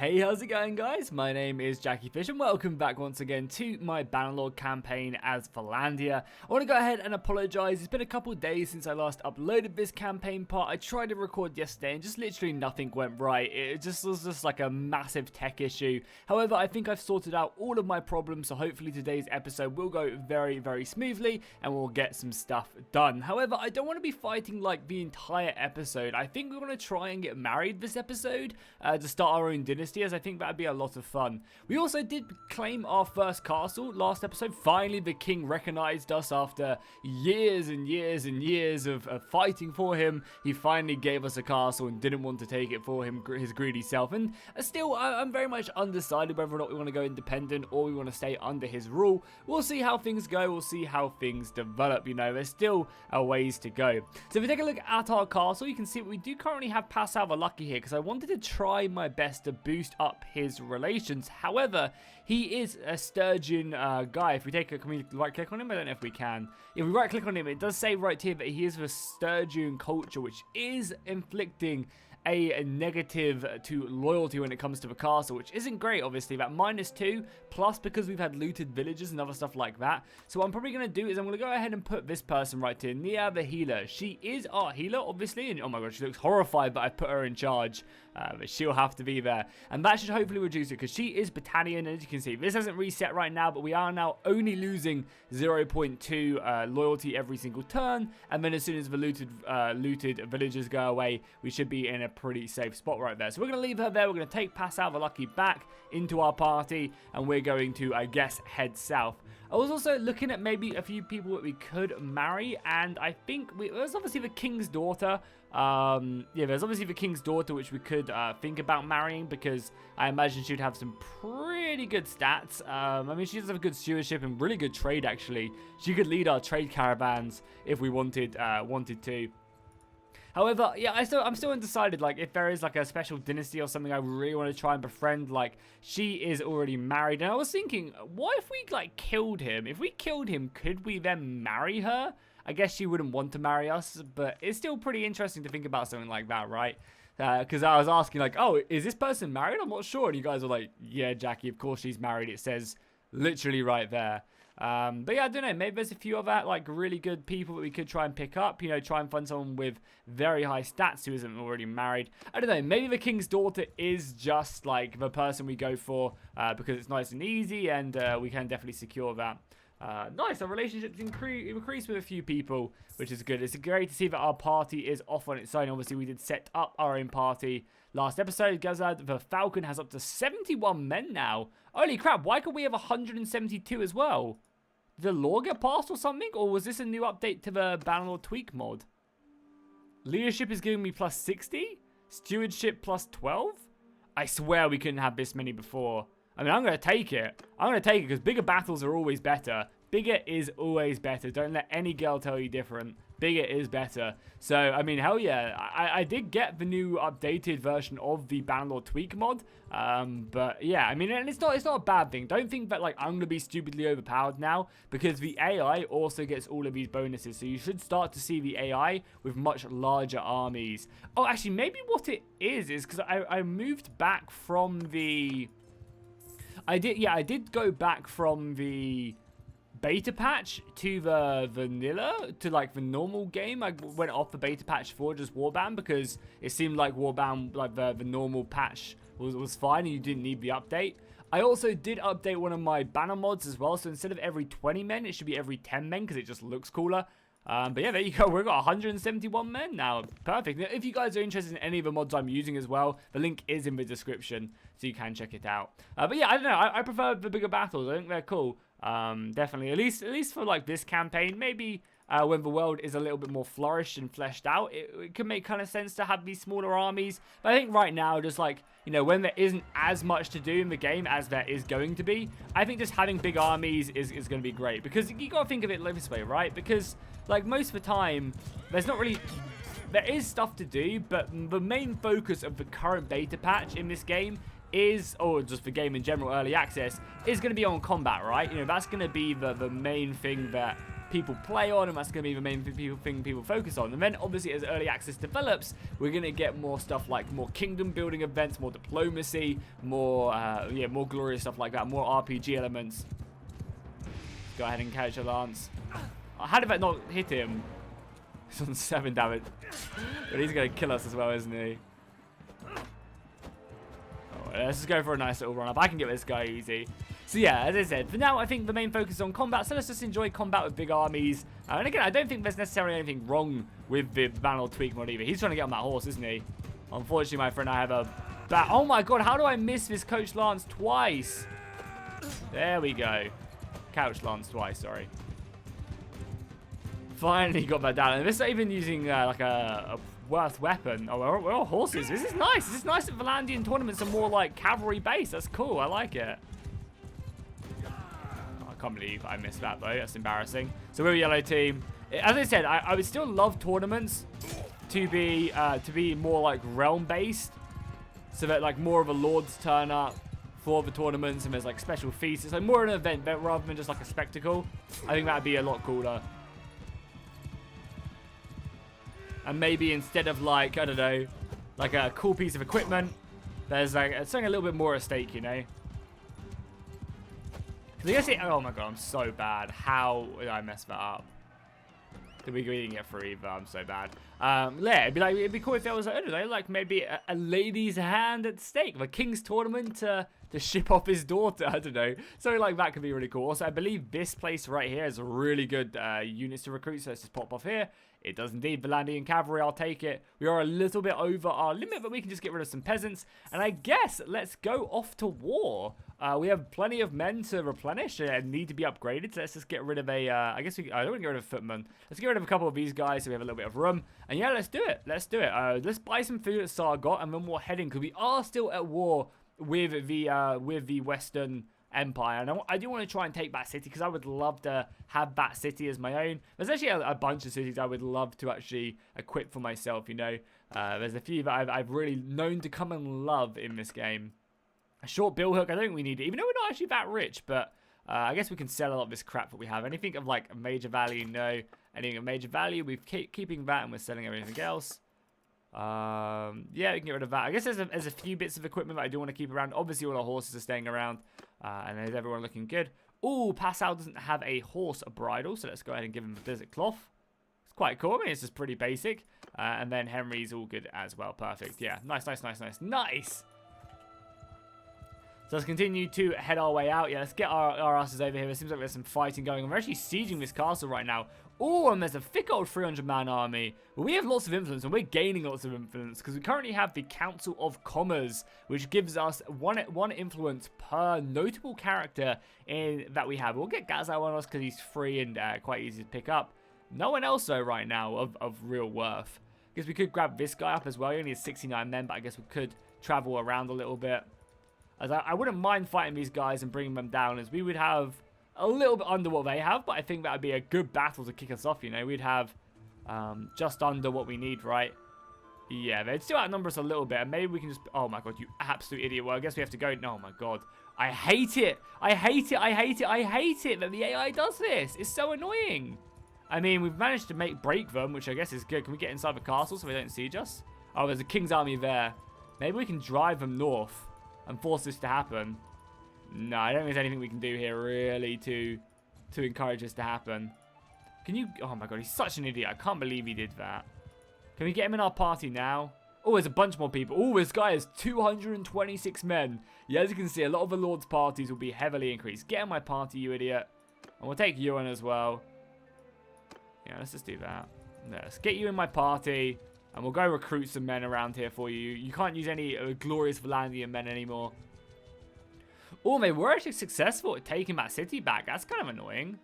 Hey, how's it going, guys? My name is Jackie Fish and welcome back once again to my Bannerlord campaign as Vlandia. I want to go ahead and apologise. It's been a couple of days since I last uploaded this campaign part. I tried to record yesterday and just literally nothing went right. It just was just like a massive tech issue. However, I think I've sorted out all of my problems, so hopefully today's episode will go very, very smoothly and we'll get some stuff done. However, I don't want to be fighting like the entire episode. I think we're going to try and get married this episode to start our own dynasty, as I think that'd be a lot of fun. We also did claim our first castle last episode. Finally, the king recognized us after years and years and years of fighting for him. He finally gave us a castle and didn't want to take it for him, his greedy self. And still, I'm very much undecided whether or not we want to go independent or we want to stay under his rule. We'll see how things go. We'll see how things develop. You know, there's still a ways to go. So if we take a look at our castle, you can see we do currently have Pass Salva Lucky here because I wanted to try my best to boost up his relations. However, he is a sturgeon guy. If we take a, can we right click on him? I don't know if we can. If we right click on him, it does say right here that he is of a sturgeon culture, which is inflicting a negative to loyalty when it comes to the castle, which isn't great, obviously. That -2 plus because we've had looted villages and other stuff like that. So what I'm probably going to do is I'm going to go ahead and put this person right here, Nia the healer. She is our healer, obviously, and oh my god, she looks horrified, but I put her in charge. But she'll have to be there, and that should hopefully reduce it because she is battalion. As you can see, this hasn't reset right now, but we are now only losing 0.2 loyalty every single turn, and then as soon as the looted villagers go away, we should be in a pretty safe spot right there. So we're going to leave her there. We're going to take Pass Salva Lucky back into our party, and we're going to, I guess, head south. I was also looking at maybe a few people that we could marry, and I think there's obviously the king's daughter. Yeah, there's obviously the king's daughter, which we could think about marrying because I imagine she'd have some pretty good stats. I mean, she does have good stewardship and really good trade, actually. She could lead our trade caravans if we wanted to. However, yeah, I'm still undecided, like, if there is, like, a special dynasty or something I really want to try and befriend. Like, she is already married, and I was thinking, what if we, like, killed him? If we killed him, could we then marry her? I guess she wouldn't want to marry us, but it's still pretty interesting to think about something like that, right? Because I was asking, like, oh, is this person married? I'm not sure, and you guys are like, yeah, Jackie, of course she's married. It says literally right there. But yeah, I don't know, maybe there's a few other like really good people that we could try and pick up, you know, try and find someone with very high stats who isn't already married. I don't know, maybe the king's daughter is just like the person we go for because it's nice and easy, and we can definitely secure that. Nice, our relationships increased with a few people, which is good. It's great to see that our party is off on its own. Obviously, we did set up our own party last episode. Gazad, the Falcon, has up to 71 men now. Holy crap, why could we have 172 as well? Did the law get passed or something? Or was this a new update to the Bannerlord tweak mod? Leadership is giving me plus 60? Stewardship plus 12? I swear we couldn't have this many before. I mean, I'm going to take it. I'm going to take it because bigger battles are always better. Bigger is always better. Don't let any girl tell you different. Bigger is better. So, I mean, hell yeah. I did get the new updated version of the Bannerlord tweak mod. But yeah, I mean, and it's not a bad thing. Don't think that, like, I'm going to be stupidly overpowered now because the AI also gets all of these bonuses. So you should start to see the AI with much larger armies. Oh, actually, maybe what it is because I moved back from the... I did go back from the beta patch to the vanilla, to like the normal game. I went off the beta patch for just Warband because it seemed like Warband, like the normal patch was fine and you didn't need the update. I also did update one of my banner mods as well, so instead of every 20 men, it should be every 10 men because it just looks cooler. But yeah, there you go. We've got 171 men now. Perfect. Now, if you guys are interested in any of the mods I'm using as well, the link is in the description, so you can check it out. But yeah, I don't know. I prefer the bigger battles. I think they're cool. Definitely. At least for like this campaign. Maybe when the world is a little bit more flourished and fleshed out, it can make kind of sense to have these smaller armies. But I think right now, just like, you know, when there isn't as much to do in the game as there is going to be, I think just having big armies is going to be great. Because you got to think of it like this way, right? Because, like, most of the time, there's not really... There is stuff to do, but the main focus of the current beta patch in this game is, or just the game in general, early access, is going to be on combat, right? You know, that's going to be the main thing that people play on, and that's going to be the main thing people focus on. And then obviously as early access develops, we're going to get more stuff like more kingdom building events, more diplomacy, more more glorious stuff like that, more RPG elements. Let's go ahead and catch a lance. How did that not hit him? He's on 7 damage. But he's going to kill us as well, isn't he? Let's just go for a nice little run up. I can get this guy easy. So yeah, as I said, for now I think the main focus is on combat, so let's just enjoy combat with big armies. And again, I don't think there's necessarily anything wrong with the Bannerlord tweak mod either. He's trying to get on that horse, isn't he? Unfortunately, my friend, I have a oh my god, how do I miss this Coach Lance twice? There we go. Couch Lance twice, sorry. Finally got that down. And this is not even using like a worth weapon. Oh, we're all horses. This is nice. This is nice that Vlandian tournaments are more like cavalry based. That's cool. I like it. Oh, I can't believe I missed that though. That's embarrassing. So we're a yellow team. As I said, I would still love tournaments to be more like realm based, so that like more of a lords turn up for the tournaments and there's like special feasts. It's like more an event rather than just like a spectacle. I think that'd be a lot cooler. And maybe instead of like, I don't know, like a cool piece of equipment, there's like something a little bit more at stake, you know? Oh my god, I'm so bad. How did I mess that up? We didn't get free, but I'm so bad. Yeah, it'd be cool if there was, I don't know, like maybe a lady's hand at stake. The king's tournament to ship off his daughter, I don't know. Something like that could be really cool. Also, I believe this place right here is really good units to recruit, so let's just pop off here. It does indeed. Vlandian cavalry, I'll take it. We are a little bit over our limit, but we can just get rid of some peasants. And I guess let's go off to war. We have plenty of men to replenish and need to be upgraded. So let's just get rid of a, I don't want to get rid of a footman. Let's get rid of a couple of these guys so we have a little bit of room. And yeah, let's do it. Let's do it. Let's buy some food at Sargot and then we're heading, because we are still at war with the Western Empire, and I do want to try and take that city because I would love to have that city as my own. There's actually a bunch of cities I would love to actually equip for myself, you know. There's a few that I've really known to come and love in this game. A short bill hook, I don't think we need it, even though we're not actually that rich, but I guess we can sell a lot of this crap that we have. Anything of like a major value, no. Anything of major value, we're keeping that and we're selling everything else. Yeah, we can get rid of that. I guess there's a few bits of equipment that I do want to keep around. Obviously, all our horses are staying around. And there's everyone looking good. Ooh, Passau doesn't have a horse bridle, so let's go ahead and give him the desert cloth. It's quite cool. I mean, it's just pretty basic. And then Henry's all good as well. Perfect. Yeah, nice. So let's continue to head our way out. Yeah, let's get our asses over here. It seems like there's some fighting going on. We're actually sieging this castle right now. Oh, and there's a thick old 300-man army. Well, we have lots of influence, and we're gaining lots of influence, because we currently have the Council of Commerce, which gives us one influence per notable character that we have. We'll get Gazao on us, because he's free and quite easy to pick up. No one else, though, right now, of real worth. Because we could grab this guy up as well. He only has 69 men, but I guess we could travel around a little bit. As I wouldn't mind fighting these guys and bringing them down, as we would have a little bit under what they have, but I think that would be a good battle to kick us off, you know. We'd have just under what we need, right? Yeah, they'd still outnumber us a little bit, and maybe we can just... Oh my god, you absolute idiot. Well, I guess we have to go... Oh my god. I hate it. I hate it that the AI does this. It's so annoying. I mean, we've managed to break them, which I guess is good. Can we get inside the castle so they don't siege us? Oh, there's a king's army there. Maybe we can drive them north and force this to happen. No, I don't think there's anything we can do here really to encourage this to happen. Can you... Oh my god, he's such an idiot. I can't believe he did that. Can we get him in our party now? Oh, there's a bunch more people. Oh, this guy has 226 men. Yeah, as you can see, a lot of the Lord's parties will be heavily increased. Get in my party, you idiot. And we'll take you in as well. Yeah, let's just do that. Let's get you in my party. And we'll go recruit some men around here for you. You can't use any glorious Vlandian men anymore. Oh, they were actually successful at taking that city back. That's kind of annoying.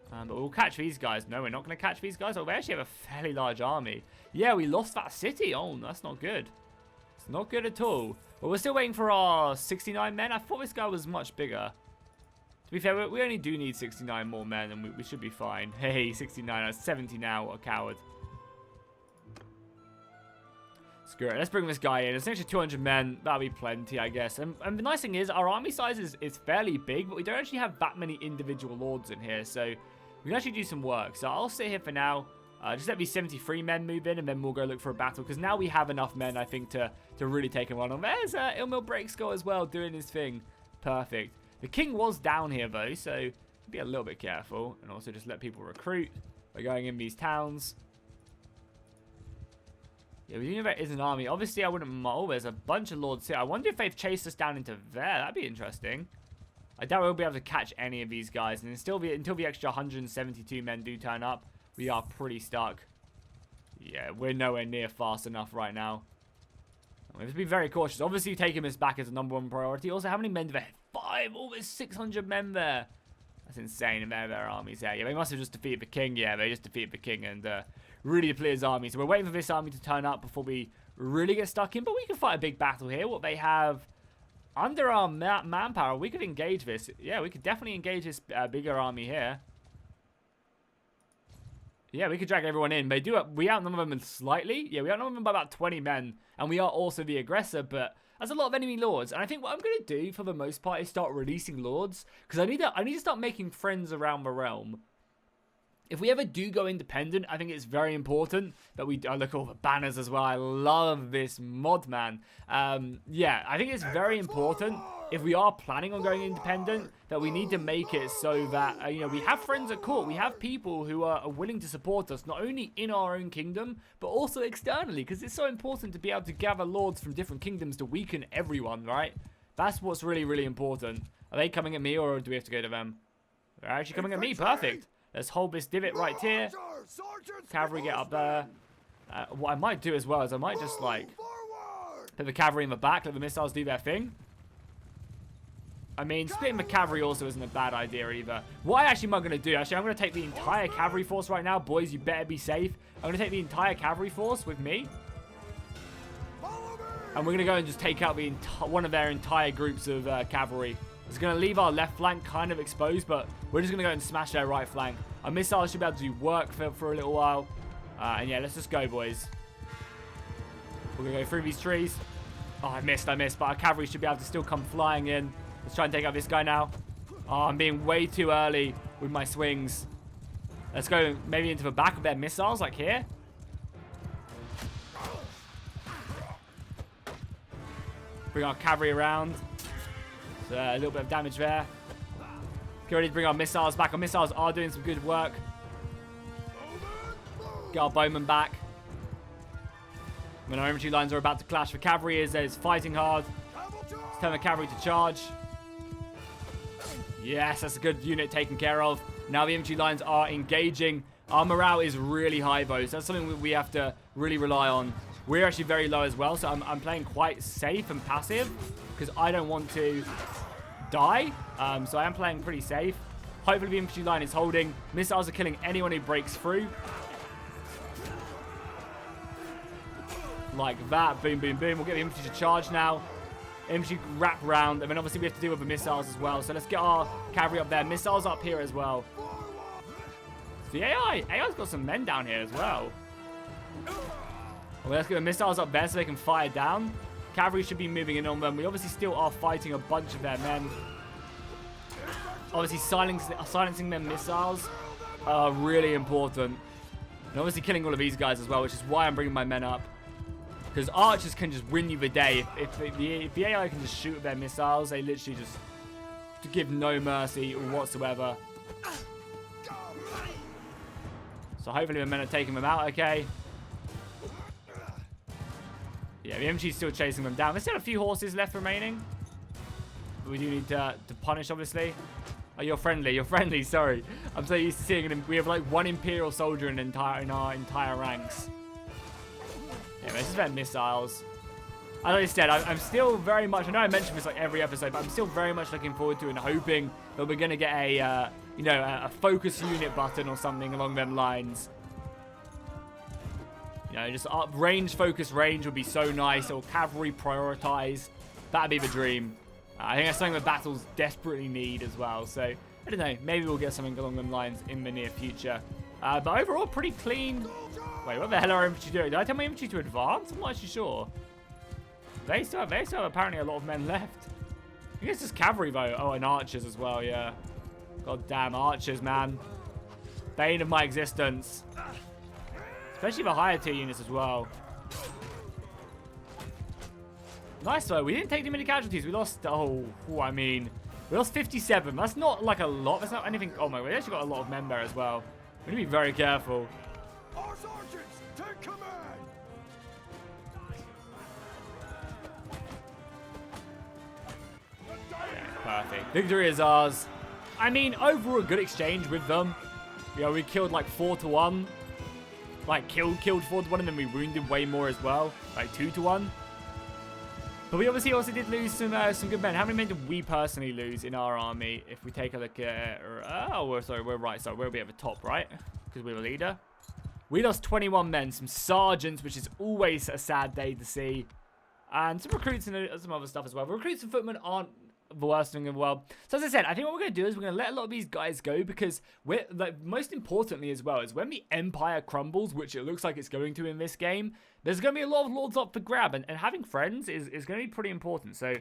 But we'll catch these guys. No, we're not going to catch these guys. Oh, they actually have a fairly large army. Yeah, we lost that city. Oh, that's not good. It's not good at all. But we're still waiting for our 69 men. I thought this guy was much bigger. To be fair, we only do need 69 more men, and we should be fine. Hey, 69. That's 70 now. What a coward. Screw it. Let's bring this guy in. It's actually 200 men. That'll be plenty, I guess. And the nice thing is, our army size is fairly big, but we don't actually have that many individual lords in here. So We can actually do some work. So I'll sit here for now. Just let me 73 men move in, and then we'll go look for a battle. Because now we have enough men, I think, to really take him on. There's Ilmil Breakskull as well, doing his thing. Perfect. The king was down here, though, so be a little bit careful. And also just let people recruit by going in these towns. Yeah, we do know there is an army. Obviously, I wouldn't... Oh, there's a bunch of lords here. I wonder if they've chased us down into there. That'd be interesting. I doubt we'll be able to catch any of these guys. And until the extra 172 men do turn up, we are pretty stuck. Yeah, we're nowhere near fast enough right now. We have to be very cautious. Obviously, taking this back is the #1 priority. Also, how many men do they have? 5! Oh, there's 600 men there. That's insane in their armies there. Yeah, they must have just defeated the king. Yeah, they just defeated the king and really depleted his army. So we're waiting for this army to turn up before we really get stuck in. But we can fight a big battle here. What they have under our manpower, we could engage this. Yeah, we could definitely engage this bigger army here. Yeah, we could drag everyone in. We outnumber them slightly. Yeah, we outnumber them by about 20 men. And we are also the aggressor, but that's a lot of enemy lords. And I think what I'm going to do for the most part is start releasing lords. Because I need to start making friends around the realm. If we ever do go independent, I think it's very important that we... Oh, look at all the banners as well. I love this mod, man. Yeah, I think it's very important if we are planning on going independent that we need to make it so that, you know, we have friends at court. We have people who are willing to support us, not only in our own kingdom, but also externally. Because it's so important to be able to gather lords from different kingdoms to weaken everyone, right? That's what's really, really important. Are they coming at me or do we have to go to them? They're actually coming at me. Perfect. Let's hold this divot right here. Cavalry get up there. What I might do as well is I might just, like, put the cavalry in the back, let the missiles do their thing. I mean, splitting the cavalry also isn't a bad idea either. What I actually am going to do, actually, I'm going to take the entire cavalry force right now. Boys, you better be safe. I'm going to take the entire cavalry force with me. And we're going to go and just take out one of their entire groups of cavalry. It's going to leave our left flank kind of exposed, but we're just going to go and smash their right flank. Our missiles should be able to do work for a little while. And yeah, let's just go, boys. We're going to go through these trees. Oh, I missed. But our cavalry should be able to still come flying in. Let's try and take out this guy now. Oh, I'm being way too early with my swings. Let's go maybe into the back of their missiles, like here. Bring our cavalry around. A little bit of damage there. Get ready to bring our missiles back. Our missiles are doing some good work. Get our bowmen back. When our infantry lines are about to clash, the cavalry is fighting hard. Let's turn the cavalry to charge. Yes, that's a good unit taken care of. Now the infantry lines are engaging. Our morale is really high, though, so that's something we have to really rely on. We're actually very low as well, so I'm playing quite safe and passive because I don't want to die. So I am playing pretty safe. Hopefully the infantry line is holding. Missiles are killing anyone who breaks through. Like that. Boom, boom, boom. We'll get the infantry to charge now. Infantry wrap around. And then obviously we have to deal with the missiles as well. So let's get our cavalry up there. Missiles up here as well. So the AI's got some men down here as well. Well, let's get the missiles up there so they can fire down. Cavalry should be moving in on them. We obviously still are fighting a bunch of their men. Obviously silencing their missiles are really important. And obviously killing all of these guys as well, which is why I'm bringing my men up. Because archers can just win you the day. If the AI can just shoot their missiles, they literally just give no mercy whatsoever. So hopefully the men are taking them out okay. Yeah, the MG's still chasing them down. There's still a few horses left remaining. But we do need to punish, obviously. Oh, you're friendly. You're friendly, sorry. I'm so used to seeing them. We have like one Imperial soldier in our entire ranks. Yeah, this is their missiles. As I said, I'm still very much... I know I mentioned this like every episode, but I'm still very much looking forward to it and hoping that we're going to get a, you know, a focus unit button or something along them lines. You know, just range, focus range would be so nice. Or cavalry prioritize. That'd be the dream. I think that's something that battles desperately need as well. So, I don't know. Maybe we'll get something along them lines in the near future. But overall, pretty clean. Wait, what the hell are infantry doing? Did I tell my infantry to advance? I'm not actually sure. They still have apparently a lot of men left. I think it's just cavalry, though. Oh, and archers as well, yeah. God damn archers, man. Bane of my existence. Especially the higher tier units as well. Nice though. We didn't take too many casualties. We lost, I mean, we lost 57. That's not like a lot. That's not anything. Oh my god, we actually got a lot of men there as well. We need to be very careful. Our sergeants, take command! Perfect. Victory is ours. I mean, overall, a good exchange with them. You know, we killed like 4-1. Like, killed 4-1, and then we wounded way more as well. Like, 2-1. But we obviously also did lose some good men. How many men did we personally lose in our army? If we take a look at... sorry, we're right. Sorry, we'll be at the top, right? Because we're the leader. We lost 21 men. Some sergeants, which is always a sad day to see. And some recruits and some other stuff as well. The recruits and footmen aren't the worst thing in the world. So as I said, I think what we're going to do is we're going to let a lot of these guys go, because we're, like, most importantly as well is when the empire crumbles, which it looks like it's going to in this game, there's going to be a lot of lords up for grab, and having friends is going to be pretty important. So,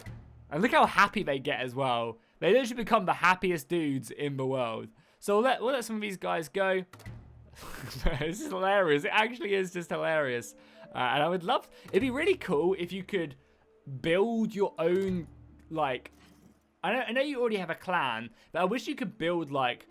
and look how happy they get as well. They literally become the happiest dudes in the world. So we'll let some of these guys go. This is hilarious. It actually is just hilarious. And I would love, it'd be really cool if you could build your own, like, I know you already have a clan, but I wish you could build, like,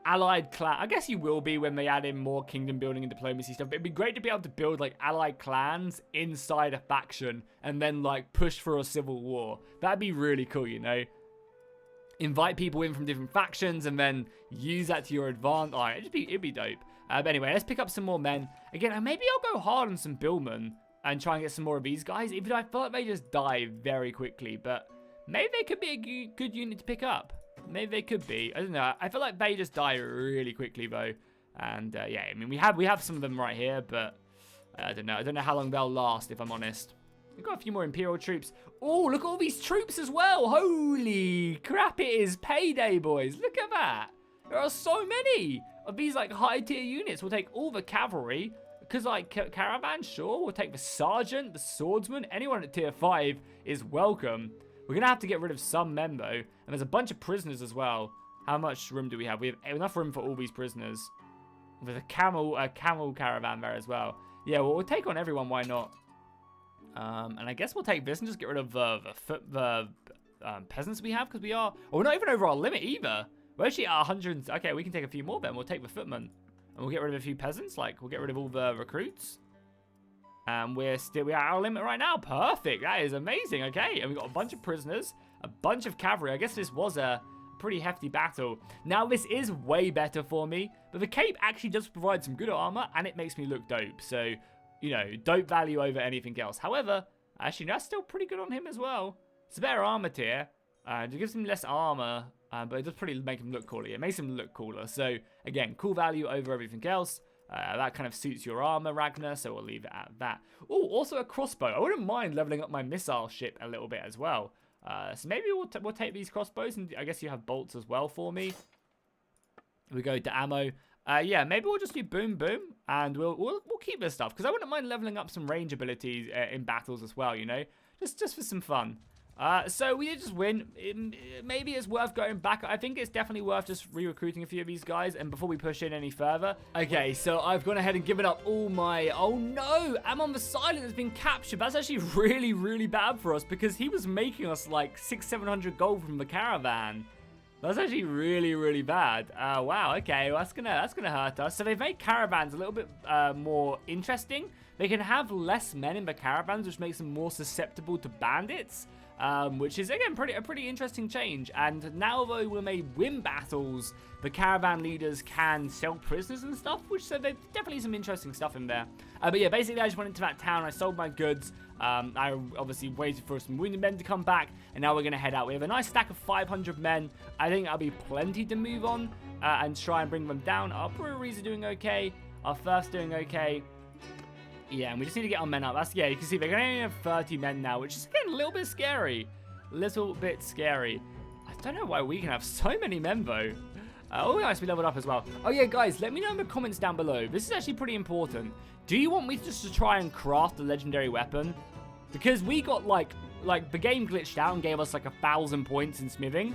allied clan. I guess you will be when they add in more kingdom building and diplomacy stuff, but it'd be great to be able to build, like, allied clans inside a faction and then, like, push for a civil war. That'd be really cool, you know? Invite people in from different factions and then use that to your advantage. Oh, it'd be dope. But anyway, let's pick up some more men. Again, maybe I'll go hard on some billmen and try and get some more of these guys, even though I feel like they just die very quickly, but maybe they could be a good unit to pick up. Maybe they could be. I don't know. I feel like they just die really quickly, though. And, yeah, I mean, we have some of them right here, but I don't know. I don't know how long they'll last, if I'm honest. We've got a few more Imperial troops. Oh, look at all these troops as well. Holy crap, it is payday, boys. Look at that. There are so many of these, like, high-tier units. We'll take all the cavalry. Because, like, caravan, sure. We'll take the sergeant, the swordsman. Anyone at tier 5 is welcome. We're going to have to get rid of some men, though. And there's a bunch of prisoners as well. How much room do we have? We have enough room for all these prisoners. There's a camel caravan there as well. Yeah, well, we'll take on everyone. Why not? And I guess we'll take this and just get rid of the peasants we have, because we are... Oh, we're not even over our limit either. We're actually at 100... Okay, we can take a few more then. We'll take the footmen. And we'll get rid of a few peasants. Like, we'll get rid of all the recruits. And we're at our limit right now. Perfect. That is amazing. Okay, and we've got a bunch of prisoners. A bunch of cavalry. I guess this was a pretty hefty battle. Now, this is way better for me. But the cape actually does provide some good armor. And it makes me look dope. So... you know, dope value over anything else. However, actually, that's still pretty good on him as well. It's a better armor tier. It gives him less armor, but it does pretty make him look cooler. It makes him look cooler. So, again, cool value over everything else. That kind of suits your armor, Ragnar, so we'll leave it at that. Oh, also a crossbow. I wouldn't mind leveling up my missile ship a little bit as well. So maybe we'll take these crossbows, and I guess you have bolts as well for me. We go to ammo. Yeah, maybe we'll just do boom, boom, and we'll keep this stuff, because I wouldn't mind leveling up some range abilities in battles as well, you know, just for some fun. So we did just win. Maybe it's worth going back. I think it's definitely worth just re-recruiting a few of these guys, and before we push in any further. Okay, so I've gone ahead and given up all my... Oh no, Amon the Silent has been captured. That's actually really, really bad for us, because he was making us like 600-700 gold from the caravan. That's actually really, really bad. Wow, okay, well, that's gonna hurt us. So they've made caravans a little bit more interesting. They can have less men in the caravans, which makes them more susceptible to bandits, which is, again, a pretty interesting change. And now, though, when they win battles, the caravan leaders can sell prisoners and stuff, which, so there's definitely some interesting stuff in there. But yeah, basically, I just went into that town, I sold my goods. I obviously waited for some wounded men to come back, and now we're going to head out. We have a nice stack of 500 men. I think that'll be plenty to move on and try and bring them down. Our breweries are doing okay. Our first's doing okay. Yeah, and we just need to get our men up. Yeah, you can see they're going to only have 30 men now, which is, again, a little bit scary. I don't know why we can have so many men, though. Oh, nice, we leveled up as well. Oh, yeah, guys, let me know in the comments down below. This is actually pretty important. Do you want me just to try and craft a legendary weapon? Because we got, like the game glitched out and gave us, like, 1,000 points in smithing.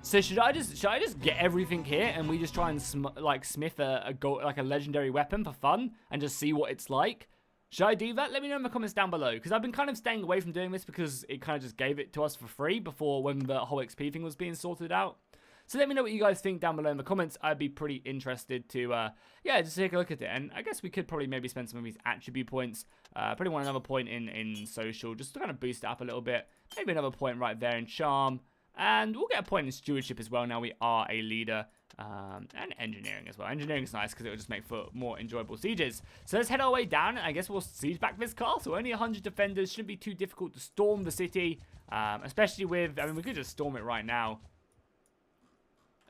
So should I just get everything here and we just try and smith a legendary weapon for fun and just see what it's like? Should I do that? Let me know in the comments down below, because I've been kind of staying away from doing this because it kind of just gave it to us for free before when the whole XP thing was being sorted out. So let me know what you guys think down below in the comments. I'd be pretty interested to, yeah, just take a look at it. And I guess we could probably maybe spend some of these attribute points. Probably want another point in social, just to kind of boost it up a little bit. Maybe another point right there in charm. And we'll get a point in stewardship as well. Now we are a leader. And engineering as well. Engineering is nice because it will just make for more enjoyable sieges. So let's head our way down, and I guess we'll siege back this castle. Only 100 defenders. Shouldn't be too difficult to storm the city. Especially with, I mean, we could just storm it right now.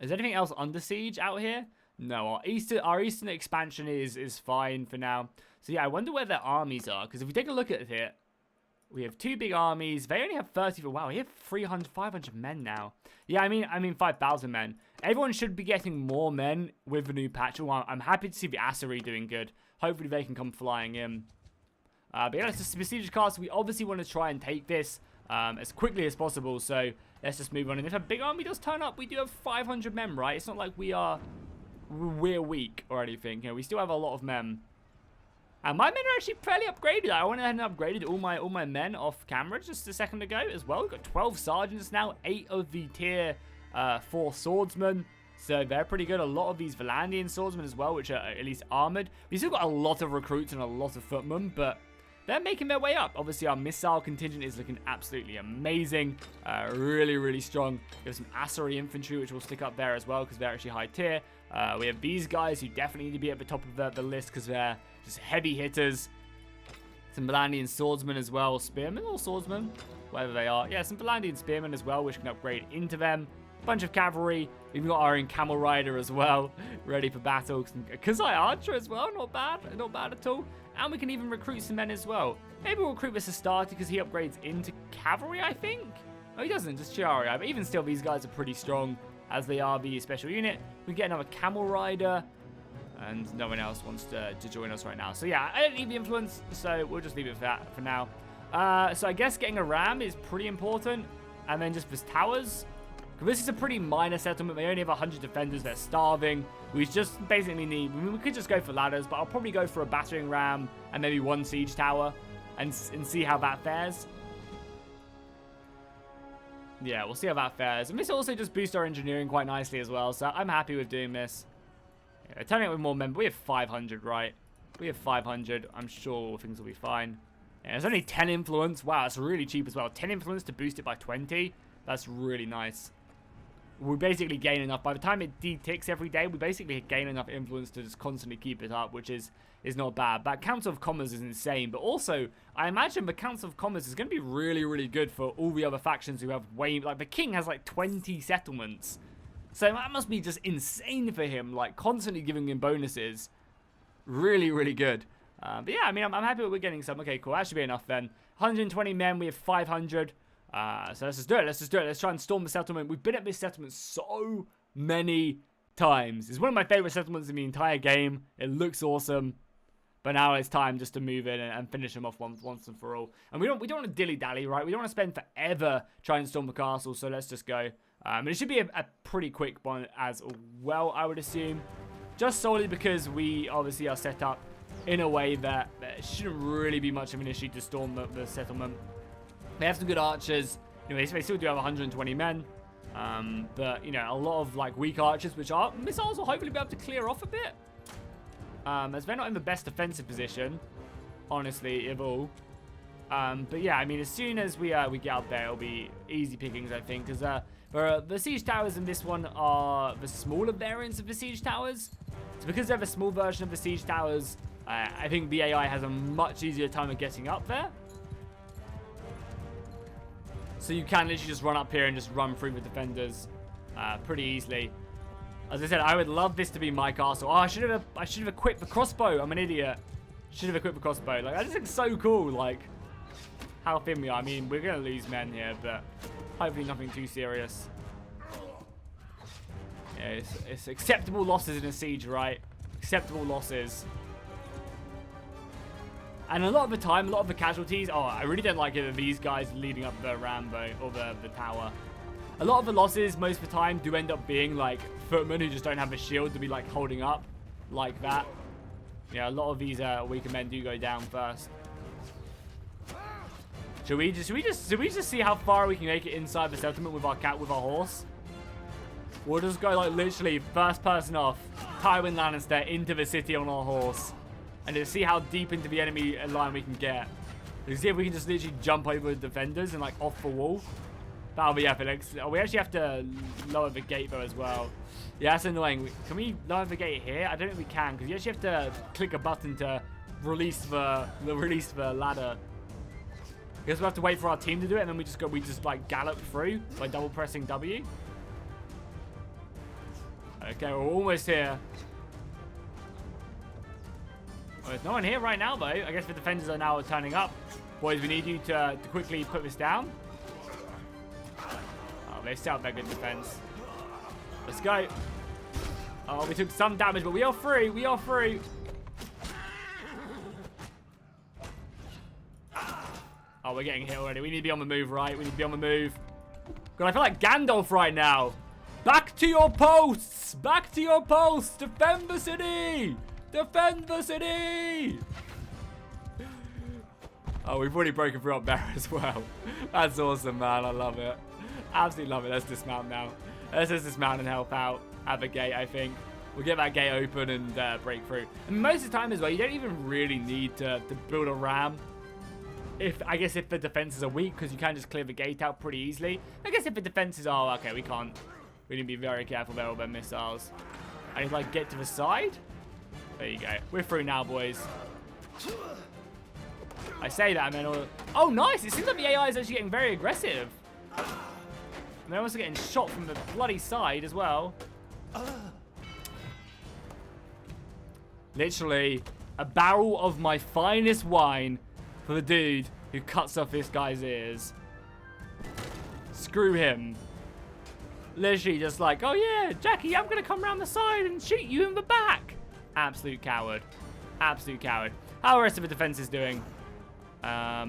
Is anything else under siege out here? No, our eastern expansion is fine for now. So yeah, I wonder where their armies are, because if we take a look at it, we have 2 big armies. They only have 30. Wow, we have 500 men now. Yeah, I mean 5,000 men. Everyone should be getting more men with the new patch. Well, I'm happy to see the Assery doing good. Hopefully they can come flying in. But yeah, let's just besiege the castle. We obviously want to try and take this as quickly as possible. So let's just move on. And if a big army does turn up, we do have 500 men, right? It's not like we're weak or anything. You know, we still have a lot of men. And my men are actually fairly upgraded. I went ahead and upgraded all my men off camera just a second ago as well. We've got 12 sergeants now, 8 of the tier 4 swordsmen. So they're pretty good. A lot of these Vlandian swordsmen as well, which are at least armored. We still got a lot of recruits and a lot of footmen, but they're making their way up. Obviously, our missile contingent is looking absolutely amazing. Really, really strong. We have some Assery infantry, which will stick up there as well because they're actually high tier. We have these guys who definitely need to be at the top of the list because they're just heavy hitters. Some Vlandian swordsmen as well. Spearmen or swordsmen? Whatever they are. Yeah, some Vlandian spearmen as well, which can upgrade into them. Bunch of cavalry. We've got our own camel rider as well, ready for battle. Kazai archer as well, not bad at all. And we can even recruit some men as well. Maybe we'll recruit this Astarte because he upgrades into cavalry, I think. Oh, he doesn't, just Chiari. But even still, these guys are pretty strong as they are the special unit. We get another camel rider, and no one else wants to join us right now. So yeah, I don't need the influence, so we'll just leave it for that for now. So I guess getting a ram is pretty important, and then just for towers. This is a pretty minor settlement. They only have 100 defenders. They're starving. We just basically need... I mean, we could just go for ladders, but I'll probably go for a battering ram and maybe 1 siege tower and see how that fares. Yeah, we'll see how that fares. And this also just boosts our engineering quite nicely as well, so I'm happy with doing this. Yeah, turning it with more men, but we have 500, right? We have 500. I'm sure things will be fine. Yeah, there's only 10 influence. Wow, that's really cheap as well. 10 influence to boost it by 20. That's really nice. We basically gain enough. By the time it deticks every day, we basically gain enough influence to just constantly keep it up, which is not bad. That Council of Commerce is insane, but also, I imagine the Council of Commerce is going to be really, really good for all the other factions who have way... Like, the King has, like, 20 settlements. So that must be just insane for him, like, constantly giving him bonuses. Really, really good. But yeah, I mean, I'm happy that we're getting some. Okay, cool. That should be enough then. 120 men, we have 500. So let's just do it. Let's try and storm the settlement. We've been at this settlement so many times. It's one of my favorite settlements in the entire game. It looks awesome. But now it's time just to move in and finish them off once and for all. And we don't want to dilly-dally, right? We don't want to spend forever trying to storm the castle, so let's just go. And it should be a pretty quick one as well, I would assume. Just solely because we obviously are set up in a way that shouldn't really be much of an issue to storm the settlement. They have some good archers. You know, they still do have 120 men. But, you know, a lot of, like, weak archers, which our missiles will hopefully be able to clear off a bit. As they're not in the best defensive position, honestly, of all. But, yeah, I mean, as soon as we get up there, it'll be easy pickings, I think. Because the siege towers in this one are the smaller variants of the siege towers. So because they're the small version of the siege towers, I think the AI has a much easier time of getting up there. So you can literally just run up here and just run through the defenders pretty easily. As I said, I would love this to be my castle. Oh, I should have equipped the crossbow. I'm an idiot. Should have equipped the crossbow. Like, that just looks so cool. Like, how thin we are. I mean, we're going to lose men here, but hopefully nothing too serious. Yeah, it's acceptable losses in a siege, right? Acceptable losses. And a lot of the time, a lot of the casualties... Oh, I really don't like it that these guys leading up the Rambo or the tower. A lot of the losses, most of the time, do end up being, like, footmen who just don't have a shield to be, like, holding up like that. Yeah, a lot of these weaker men do go down first. Should we just see how far we can make it inside the settlement with our horse? We'll just go, like, literally first person off, Tywin Lannister into the city on our horse. And just see how deep into the enemy line we can get. And see if we can just literally jump over the defenders and, like, off the wall. That'll be epic. We actually have to lower the gate, though, as well. Yeah, that's annoying. Can we lower the gate here? I don't think we can, because you actually have to click a button to release the ladder. I guess we'll have to wait for our team to do it, and then we just like gallop through by double pressing W. Okay, we're almost here. Oh, there's no one here right now, though. I guess the defenders are now turning up. Boys, we need you to quickly put this down. Oh, they set up their good defense. Let's go. Oh, we took some damage, but we are free. We are free. Oh, we're getting hit already. We need to be on the move, right? We need to be on the move. God, I feel like Gandalf right now. Back to your posts. Back to your posts. Defend the city. Defend the city. Oh, we've already broken through up there as well. That's awesome, man. I love it. Absolutely love it. Let's dismount now. Let's just dismount and help out at the gate, I think. We'll get that gate open and break through. And most of the time as well, you don't even really need to build a ram. I guess if the defenses are weak, because you can just clear the gate out pretty easily. I guess if the defenses are, okay, we can't. We need to be very careful there with their missiles. I need to, like, get to the side. There you go. We're through now, boys. I say that, and then oh, nice. It seems like the AI is actually getting very aggressive. And they're also getting shot from the bloody side as well. Literally, a barrel of my finest wine for the dude who cuts off this guy's ears. Screw him. Literally just like, oh yeah, Jackie, I'm going to come around the side and shoot you in the back. Absolute coward. Absolute coward. How are the rest of the defenses doing?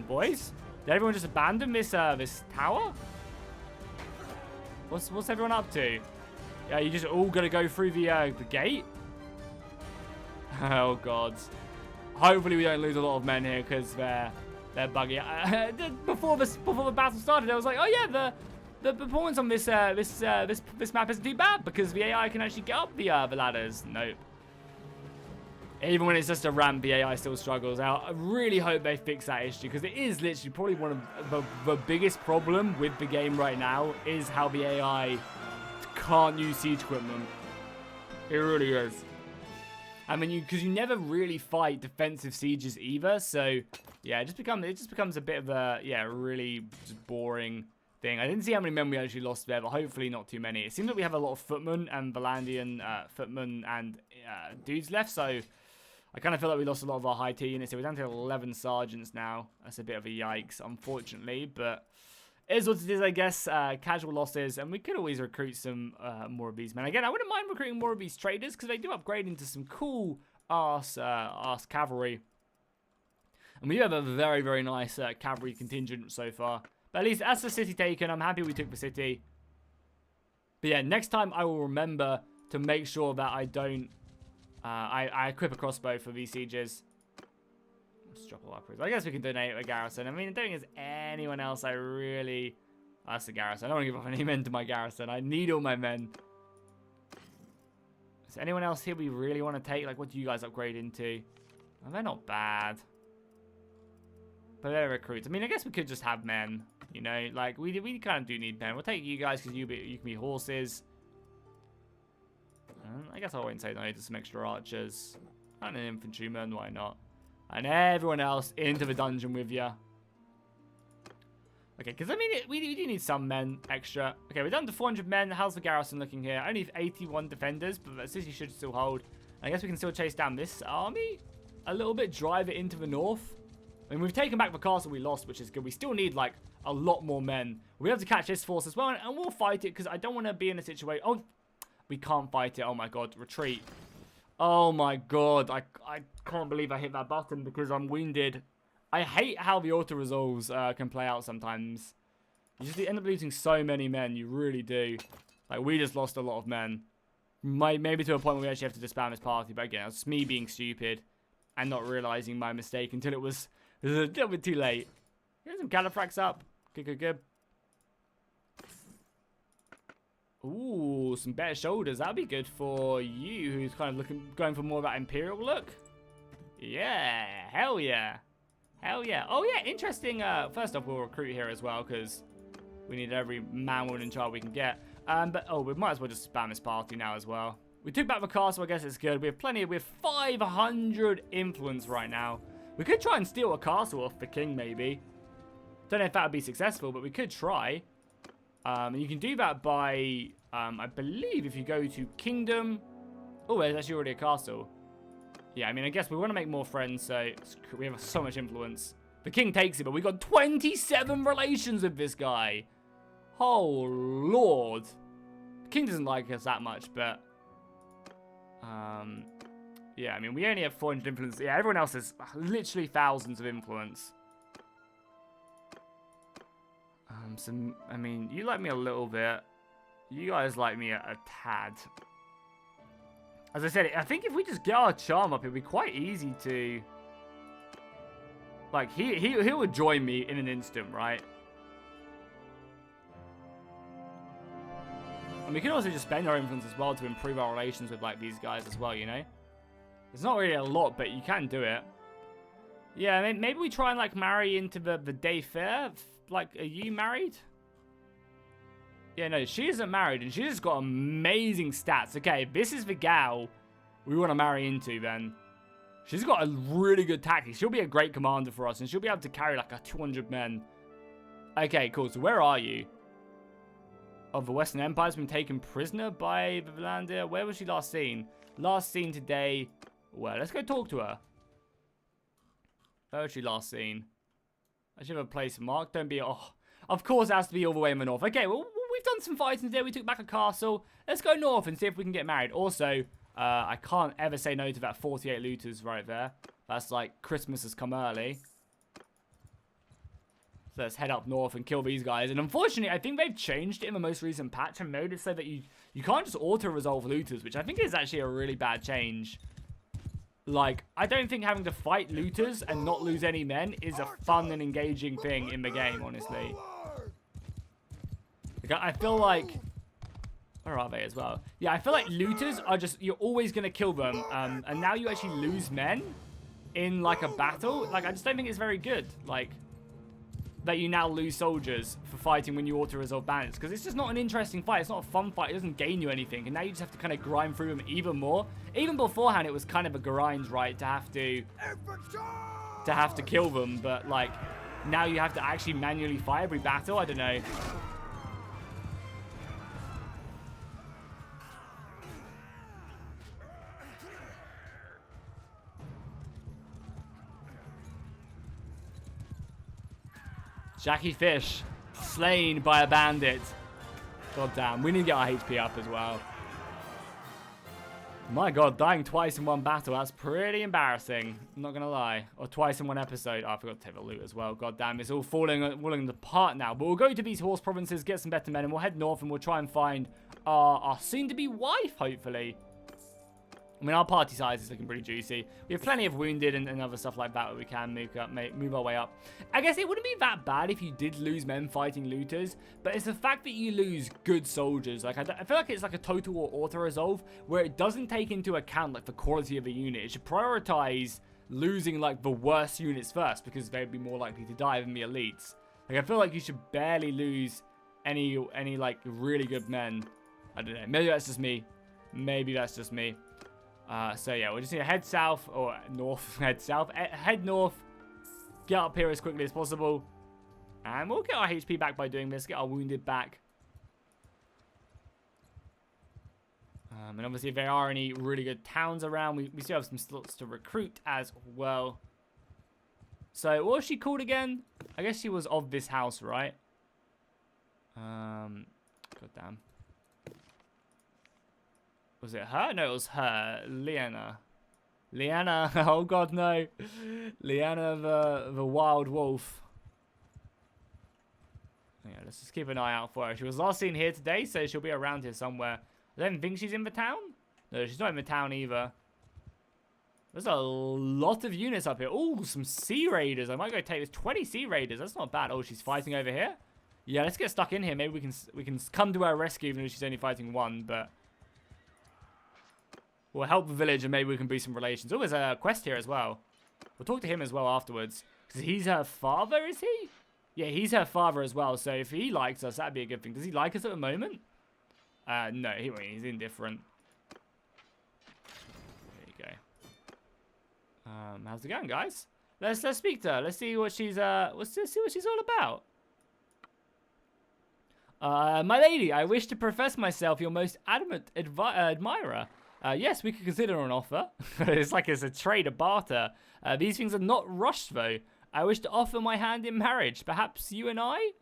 Boys? Did everyone just abandon this tower? What's everyone up to? Yeah, you just all going to go through the gate? Oh, God. Hopefully we don't lose a lot of men here because they're buggy. Before the battle started, I was like, oh yeah, the performance on this map isn't too bad because the AI can actually get up the ladders. Nope. Even when it's just a ramp, the AI still struggles out. I really hope they fix that issue because it is literally probably one of the biggest problem with the game right now is how the AI can't use siege equipment. It really is. I mean, because you never really fight defensive sieges either, so yeah, it just becomes a bit of a really just boring thing. I didn't see how many men we actually lost there, but hopefully not too many. It seems like we have a lot of footmen and Vlandian footmen and dudes left, so I kind of feel like we lost a lot of our high tier units. So we're down to 11 sergeants now. That's a bit of a yikes, unfortunately, but it is what it is, I guess. Casual losses, and we could always recruit some more of these men. Again, I wouldn't mind recruiting more of these traders because they do upgrade into some cool arse cavalry. And we do have a very, very nice cavalry contingent so far. But at least that's the city taken. I'm happy we took the city. But yeah, next time I will remember to make sure that I don't... I equip a crossbow for these sieges. Let's drop all our crews. I guess we can donate a garrison. I mean, I don't think there's anyone else I really... Oh, that's the garrison. I don't want to give off any men to my garrison. I need all my men. Is there anyone else here we really want to take? Like, what do you guys upgrade into? Oh, they're not bad. But they're recruits. I mean, I guess we could just have men. You know, like, we kind of do need men. We'll take you guys because you can be horses. I guess I won't say no to some extra archers. And an infantryman, why not? And everyone else into the dungeon with you. Okay, because I mean, we do need some men extra. Okay, we're down to 400 men. How's the garrison looking here? Only 81 defenders, but the city should still hold. I guess we can still chase down this army a little bit, drive it into the north. I mean, we've taken back the castle we lost, which is good. We still need, like, a lot more men. We have to catch this force as well, and we'll fight it because I don't want to be in a situation... Oh, we can't fight it. Oh, my God. Retreat. Oh, my God. I can't believe I hit that button because I'm wounded. I hate how the auto-resolves can play out sometimes. You just end up losing so many men. You really do. Like, we just lost a lot of men. Maybe to a point where we actually have to disband this party. But again, it's me being stupid and not realizing my mistake until it was a little bit too late. Here's some Califrax up. Good. Ooh, some better shoulders. That'd be good for you, who's kind of going for more of that Imperial look. Yeah, hell yeah. Hell yeah. Oh yeah, interesting. First off, we'll recruit here as well, because we need every man, woman, and child we can get. But we might as well just spam this party now as well. We took back the castle, I guess it's good. We have 500 influence right now. We could try and steal a castle off the king, maybe. Don't know if that would be successful, but we could try. And you can do that by, I believe, if you go to Kingdom. Oh, there's actually already a castle. Yeah, I mean, I guess we want to make more friends, so we have so much influence. The king takes it, but we got 27 relations with this guy. Oh, Lord. The king doesn't like us that much, but... yeah, I mean, we only have 400 influence. Yeah, everyone else has literally thousands of influence. I mean, you like me a little bit. You guys like me a tad. As I said, I think if we just get our charm up, it'd be quite easy to... Like, he would join me in an instant, right? And we can also just spend our influence as well to improve our relations with, like, these guys as well, you know? It's not really a lot, but you can do it. Yeah, maybe we try and, like, marry into the day fair. Like, are you married? Yeah, no, she isn't married, and she's just got amazing stats. Okay, if this is the gal we want to marry into, then she's got a really good tactic. She'll be a great commander for us, and she'll be able to carry, like, 200 men. Okay, cool. So where are you? Oh, the Western Empire's been taken prisoner by Vlandia. Where was she last seen? Last seen today. Well, let's go talk to her. Where was she last seen? I should have a place marked. Don't be... Oh, of course it has to be all the way in the north. Okay, well, we've done some fighting today. We took back a castle. Let's go north and see if we can get married. Also, I can't ever say no to that 48 looters right there. That's like Christmas has come early. So let's head up north and kill these guys. And unfortunately, I think they've changed it in the most recent patch and made it so that you can't just auto-resolve looters, which I think is actually a really bad change. Like, I don't think having to fight looters and not lose any men is a fun and engaging thing in the game, honestly. Like, I feel like... Where are they as well? Yeah, I feel like looters are just... You're always going to kill them. And now you actually lose men in, like, a battle. Like, I just don't think it's very good. Like, that you now lose soldiers for fighting when you auto-resolve bandits. Because it's just not an interesting fight. It's not a fun fight. It doesn't gain you anything. And now you just have to kind of grind through them even more. Even beforehand, it was kind of a grind, right? To have to kill them. But, like, now you have to actually manually fight every battle. I don't know. Jackie Fish, slain by a bandit. God damn, we need to get our HP up as well. My god, dying twice in one battle, that's pretty embarrassing. I'm not gonna lie. Or twice in one episode. Oh, I forgot to take the loot as well. God damn, it's all falling apart now. But we'll go to these horse provinces, get some better men, and we'll head north and we'll try and find our soon-to-be wife, hopefully. I mean, our party size is looking pretty juicy. We have plenty of wounded and other stuff like that we can move our way up. I guess it wouldn't be that bad if you did lose men fighting looters, but it's the fact that you lose good soldiers. Like, I feel like it's like a total or auto-resolve where it doesn't take into account, like, the quality of the unit. It should prioritize losing, like, the worst units first because they'd be more likely to die than the elites. Like, I feel like you should barely lose any like, really good men. I don't know. Maybe that's just me. Maybe that's just me. So yeah, we'll just need to head south, or north, head south, head north, get up here as quickly as possible, and we'll get our HP back by doing this, get our wounded back. And obviously if there are any really good towns around, we still have some slots to recruit as well. So what was she called again? I guess she was of this house, right? God damn. Was it her? No, it was her. Lyanna. Lyanna. Oh, God, no. Lyanna the wild wolf. Yeah, let's just keep an eye out for her. She was last seen here today, so she'll be around here somewhere. I don't think she's in the town. No, she's not in the town either. There's a lot of units up here. Oh, some Sea Raiders. I might go take this. 20 Sea Raiders. That's not bad. Oh, she's fighting over here. Yeah, let's get stuck in here. Maybe we can come to her rescue even though she's only fighting one, but we'll help the village and maybe we can boost some relations. Oh, there's a quest here as well. We'll talk to him as well afterwards. Because he's her father, is he? Yeah, he's her father as well. So if he likes us, that'd be a good thing. Does he like us at the moment? No, he won't. He's indifferent. There you go. How's it going, guys? Let's speak to her. Let's see what she's see what she's all about. My lady, I wish to profess myself your most adamant admirer. Yes, we could consider an offer. It's like it's a trade, a barter. These things are not rushed, though. I wish to offer my hand in marriage. Perhaps you and I?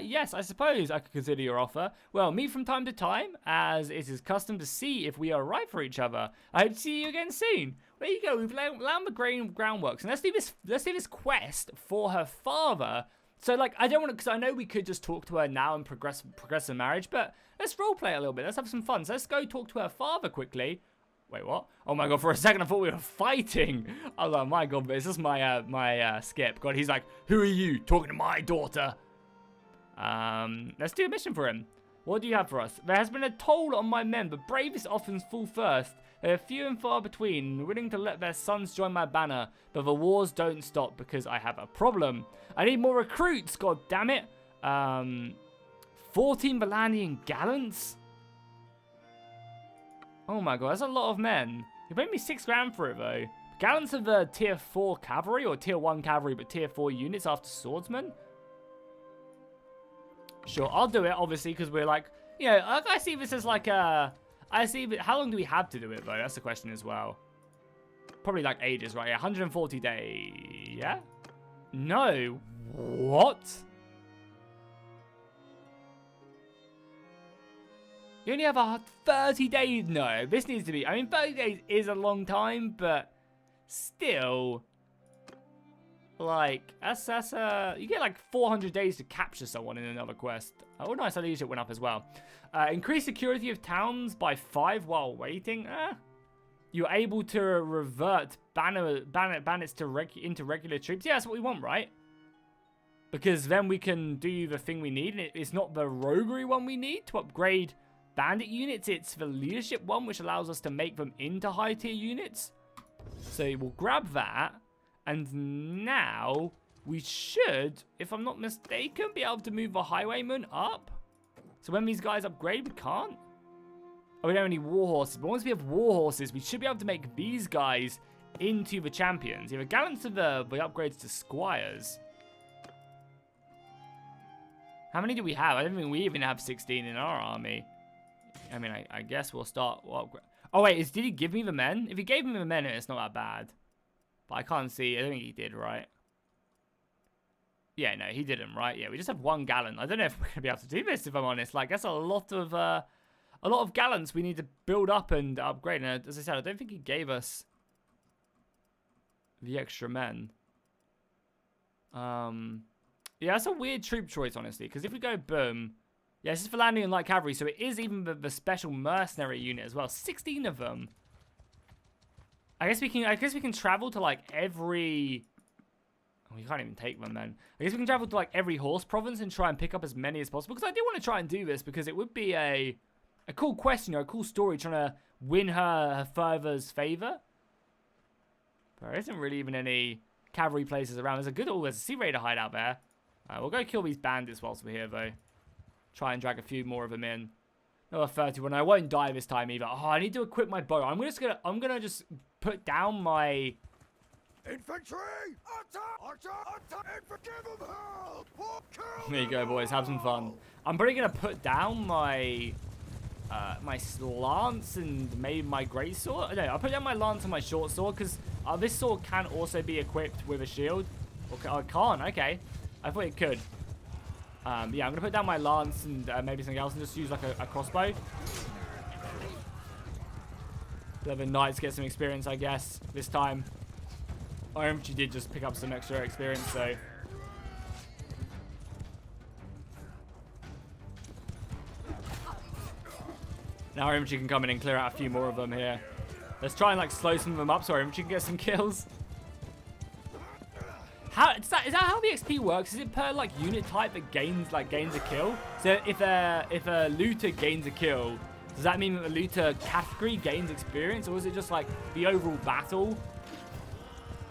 Yes, I suppose I could consider your offer. Well, meet from time to time, as it is custom to see if we are right for each other. I hope to see you again soon. There you go. We've laid the groundworks, and let's do this quest for her father. So, like, I don't want to, because I know we could just talk to her now and progress the marriage, but let's roleplay a little bit. Let's have some fun. So let's go talk to her father quickly. Wait, what? Oh my god, for a second I thought we were fighting. I was like, my god, but it's just my skip. God, he's like, who are you? Talking to my daughter. Let's do a mission for him. What do you have for us? There has been a toll on my men, but bravest often fall first. They are few and far between, willing to let their sons join my banner, but the wars don't stop because I have a problem. I need more recruits, god damn it. 14 Vlandian gallants? Oh my god, that's a lot of men. You paid me 6 grand for it though. Gallants of the tier 4 cavalry, or tier 1 cavalry, but tier 4 units after swordsmen? Sure, I'll do it, obviously, because we're like, you know, I see this as like a... how long do we have to do it, though? That's the question as well. Probably like ages, right? Yeah, 140 days. Yeah? No. What? You only have a 30 days? No, this needs to be... I mean, 30 days is a long time, but still... Like, that's you get like 400 days to capture someone in another quest. Oh, nice, our leadership went up as well. Increase security of towns by 5 while waiting. You're able to revert bandits into regular troops. Yeah, that's what we want, right? Because then we can do the thing we need. And it's not the roguery one we need to upgrade bandit units. It's the leadership one, which allows us to make them into high tier units. So we'll grab that. And now, we should, if I'm not mistaken, be able to move the highwaymen up. So when these guys upgrade, we can't. Oh, we don't have any war horses. But once we have war horses, we should be able to make these guys into the champions. You have a gallants of the upgrades to squires. How many do we have? I don't think we even have 16 in our army. I mean, I guess we'll start. Oh, wait, did he give me the men? If he gave me the men, it's not that bad. But I can't see. I don't think he did, right? Yeah, no, he didn't, right? Yeah, we just have 1 gallant. I don't know if we're going to be able to do this, if I'm honest. Like, that's a lot of gallants we need to build up and upgrade. And as I said, I don't think he gave us the extra men. Yeah, that's a weird troop choice, honestly. Because if we go boom... Yeah, this is Vlandian light cavalry, so it is even the special mercenary unit as well. 16 of them. I guess we can travel to like every... Oh, we can't even take them then. I guess we can travel to like every horse province and try and pick up as many as possible. Because I do want to try and do this because it would be a cool quest, you know, a cool story trying to win her father's favor. But there isn't really even any cavalry places around. There's a good... Oh, there's a Sea Raider hideout there. We'll go kill these bandits whilst we're here though. Try and drag a few more of them in. Another 31. I won't die this time either. Oh, I need to equip my bow. I'm gonna just put down my infantry. Give them help. There you go, boys. Have some fun. I'm probably gonna put down my my lance and maybe my greatsword. No, I'll put down my lance and my short sword because this sword can also be equipped with a shield. Okay, oh, it can't. Okay, I thought it could. Yeah, I'm going to put down my lance and maybe something else and just use like a crossbow. Let the knights get some experience, I guess, this time. Our infantry did just pick up some extra experience, so... Now our infantry can come in and clear out a few more of them here. Let's try and like slow some of them up so our infantry can get some kills. Is that how the XP works? Is it per like unit type that gains a kill? So if a looter gains a kill, does that mean that the looter category gains experience, or is it just like the overall battle?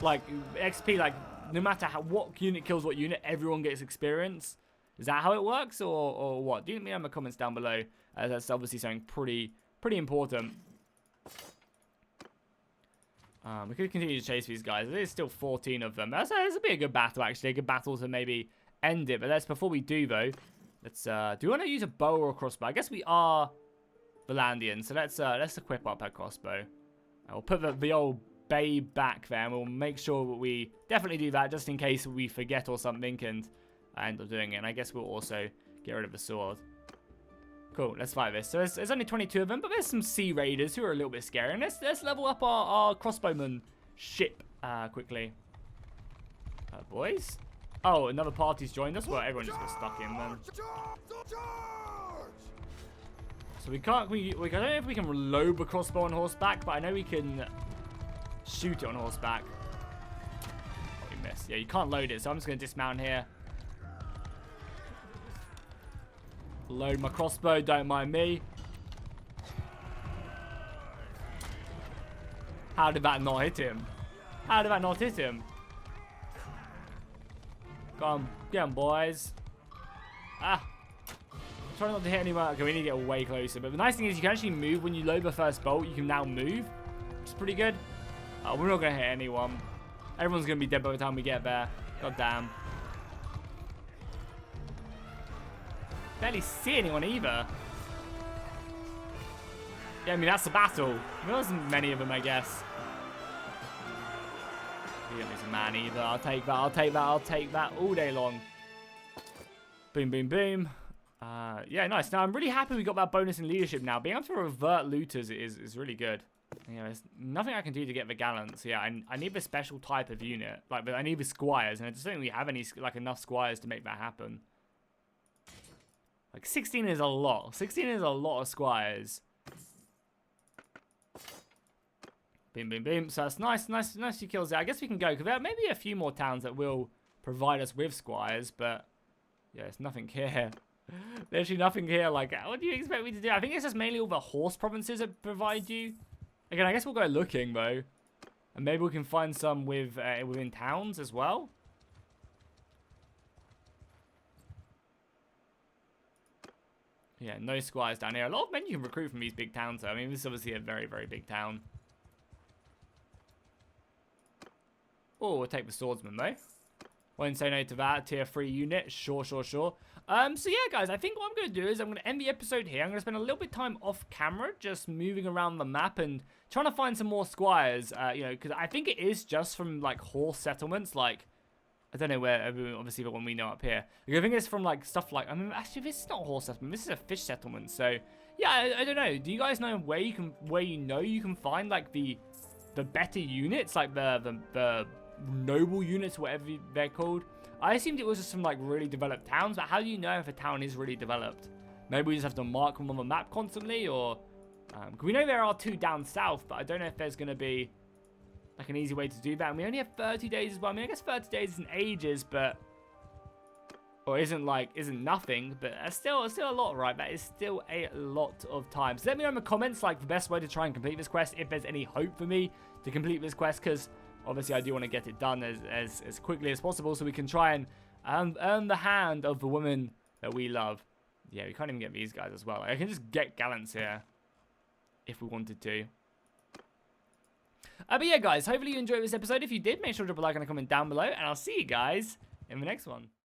Like XP, like no matter what unit kills what unit, everyone gets experience. Is that how it works, or what? Do let me know in the comments down below. That's obviously something pretty important. We could continue to chase these guys. There's still 14 of them. This would be a good battle, actually. A good battle to maybe end it. But before we do, though, let's. Do we want to use a bow or a crossbow? I guess we are Vlandian, so let's equip up our crossbow. We'll put the old bay back there, and we'll make sure that we definitely do that just in case we forget or something and end up doing it. And I guess we'll also get rid of the sword. Cool, let's fight this. So there's only 22 of them, but there's some sea raiders who are a little bit scary. And let's level up our crossbowman ship quickly. Boys? Oh, another party's joined us? Well, everyone just got stuck in then. So we can't, I don't know if we can load the crossbow on horseback, but I know we can shoot it on horseback. Oh, we missed. Yeah, you can't load it, so I'm just going to dismount here. Load my crossbow, don't mind me. How did that not hit him? How did that not hit him? Come on, get on, boys. Try not to hit anyone. Okay, we need to get way closer. But the nice thing is you can actually move when you load the first bolt. You can now move, which is pretty good. We're not going to hit anyone. Everyone's going to be dead by the time we get there. God damn. Barely see anyone either. Yeah, I mean, that's the battle. There wasn't many of them, I guess. We don't lose a man either. I'll take that, I'll take that, I'll take that all day long. Boom, boom, boom. Yeah, nice. Now, I'm really happy we got that bonus in leadership now. Being able to revert looters is really good. You know, there's nothing I can do to get the gallants. Yeah, I need the special type of unit. Like, I need the squires, and I just don't think we have any, like, enough squires to make that happen. Like, 16 is a lot. 16 is a lot of squires. Boom, boom, boom. So that's nice few kills there. I guess we can go, because there may be a few more towns that will provide us with squires, but yeah, it's nothing here. There's actually nothing here. Like, what do you expect me to do? I think it's just mainly all the horse provinces that provide you. Again, I guess we'll go looking, though. And maybe we can find some within towns as well. Yeah, no squires down here. A lot of men you can recruit from these big towns, though. I mean, this is obviously a very, very big town. Oh, we'll take the swordsman, though. Won't say no to that. Tier 3 unit. Sure. So yeah, guys, I think what I'm going to do is I'm going to end the episode here. I'm going to spend a little bit of time off camera, just moving around the map and trying to find some more squires. You know, because I think it is just from, like, horse settlements. Like, I don't know where, obviously, the one we know up here. Like, I think it's from, like, stuff like, I mean, actually, this is not a horse settlement. This is a fish settlement. So, yeah, I don't know. Do you guys know where you can find, like, the better units? Like, the noble units, whatever they're called. I assumed it was just some like really developed towns, but how do you know if a town is really developed? Maybe we just have to mark them on the map constantly, or we know there are 2 down south, but I don't know if there's going to be like an easy way to do that. And we only have 30 days as well. I mean, I guess 30 days isn't ages, but isn't nothing, but that's still a lot, right? That is still a lot of time. So let me know in the comments like the best way to try and complete this quest, if there's any hope for me to complete this quest, because obviously, I do want to get it done as quickly as possible so we can try and earn the hand of the woman that we love. Yeah, we can't even get these guys as well. I can just get gallants here if we wanted to. But yeah, guys, hopefully you enjoyed this episode. If you did, make sure to drop a like and a comment down below, and I'll see you guys in the next one.